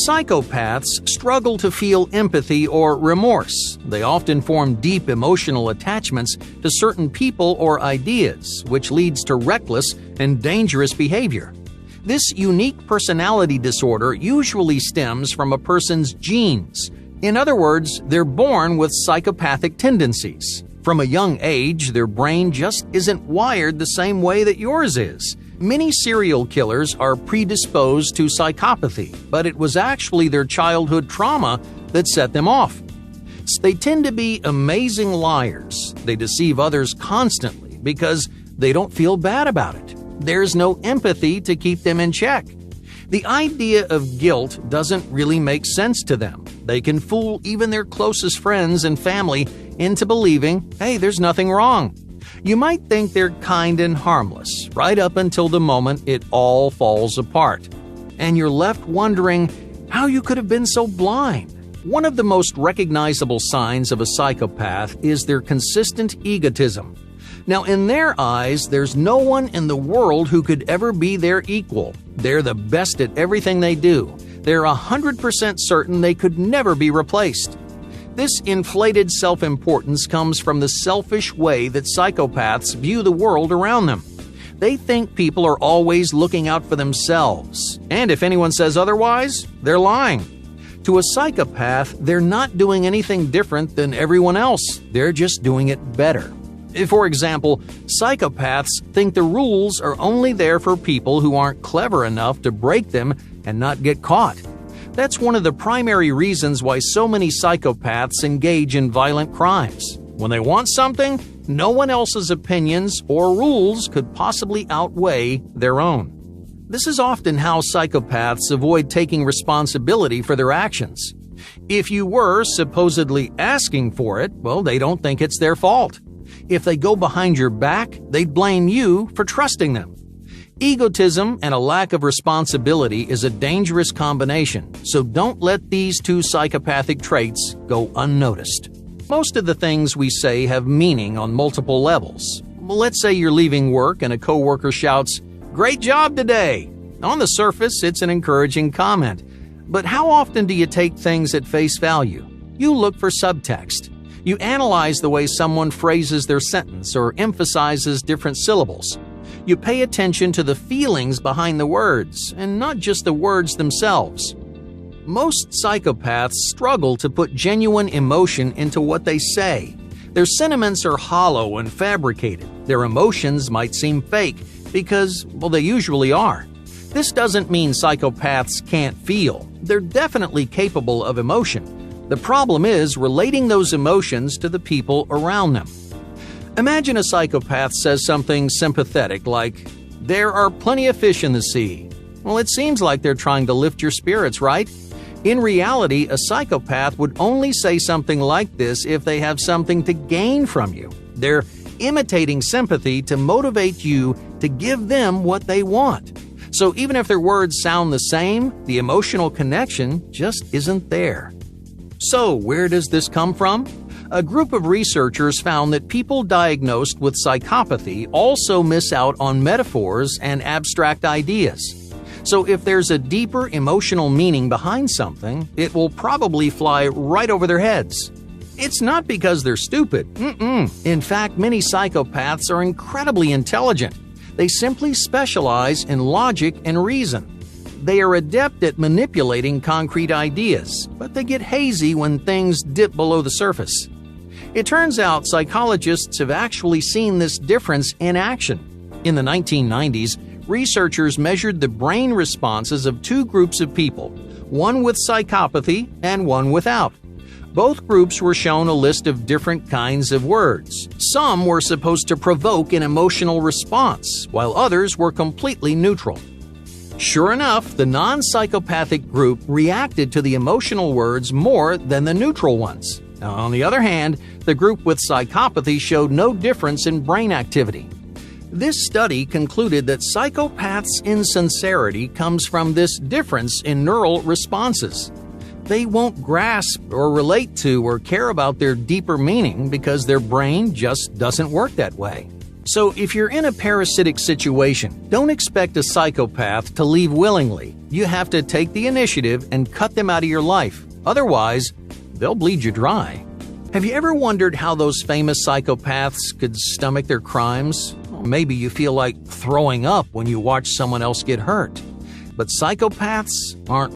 Psychopaths struggle to feel empathy or remorse. They often form deep emotional attachments to certain people or ideas, which leads to reckless and dangerous behavior. This unique personality disorder usually stems from a person's genes. In other words, they're born with psychopathic tendencies. From a young age, their brain just isn't wired the same way that yours is. Many serial killers are predisposed to psychopathy, but it was actually their childhood trauma that set them off. They tend to be amazing liars. They deceive others constantly because they don't feel bad about it. There's no empathy to keep them in check. The idea of guilt doesn't really make sense to them. They can fool even their closest friends and family into believing, hey, there's nothing wrong. You might think they're kind and harmless, right up until the moment it all falls apart. And you're left wondering how you could have been so blind. One of the most recognizable signs of a psychopath is their consistent egotism. Now, in their eyes, there's no one in the world who could ever be their equal. They're the best at everything they do. They're 100% certain they could never be replaced. This inflated self-importance comes from the selfish way that psychopaths view the world around them. They think people are always looking out for themselves, and if anyone says otherwise, they're lying. To a psychopath, they're not doing anything different than everyone else. They're just doing it better. For example, psychopaths think the rules are only there for people who aren't clever enough to break them and not get caught. That's one of the primary reasons why so many psychopaths engage in violent crimes. When they want something, no one else's opinions or rules could possibly outweigh their own. This is often how psychopaths avoid taking responsibility for their actions. If you were supposedly asking for it, well, they don't think it's their fault. If they go behind your back, they'd blame you for trusting them. Egotism and a lack of responsibility is a dangerous combination, so don't let these two psychopathic traits go unnoticed. Most of the things we say have meaning on multiple levels. Let's say you're leaving work and a coworker shouts, "Great job today!" On the surface, it's an encouraging comment. But how often do you take things at face value? You look for subtext. You analyze the way someone phrases their sentence or emphasizes different syllables. You pay attention to the feelings behind the words, and not just the words themselves. Most psychopaths struggle to put genuine emotion into what they say. Their sentiments are hollow and fabricated. Their emotions might seem fake because, well, they usually are. This doesn't mean psychopaths can't feel. They're definitely capable of emotion. The problem is relating those emotions to the people around them. Imagine a psychopath says something sympathetic like, "There are plenty of fish in the sea." Well, it seems like they're trying to lift your spirits, right? In reality, a psychopath would only say something like this if they have something to gain from you. They're imitating sympathy to motivate you to give them what they want. So even if their words sound the same, the emotional connection just isn't there. So where does this come from? A group of researchers found that people diagnosed with psychopathy also miss out on metaphors and abstract ideas. So if there's a deeper emotional meaning behind something, it will probably fly right over their heads. It's not because they're stupid. In fact, many psychopaths are incredibly intelligent. They simply specialize in logic and reason. They are adept at manipulating concrete ideas, but they get hazy when things dip below the surface. It turns out psychologists have actually seen this difference in action. In the 1990s, researchers measured the brain responses of two groups of people, one with psychopathy and one without. Both groups were shown a list of different kinds of words. Some were supposed to provoke an emotional response, while others were completely neutral. Sure enough, the non-psychopathic group reacted to the emotional words more than the neutral ones. Now, on the other hand, the group with psychopathy showed no difference in brain activity. This study concluded that psychopaths' insincerity comes from this difference in neural responses. They won't grasp or relate to or care about their deeper meaning because their brain just doesn't work that way. So if you're in a parasitic situation, don't expect a psychopath to leave willingly. You have to take the initiative and cut them out of your life. Otherwise, they'll bleed you dry. Have you ever wondered how those famous psychopaths could stomach their crimes? Maybe you feel like throwing up when you watch someone else get hurt. But psychopaths aren't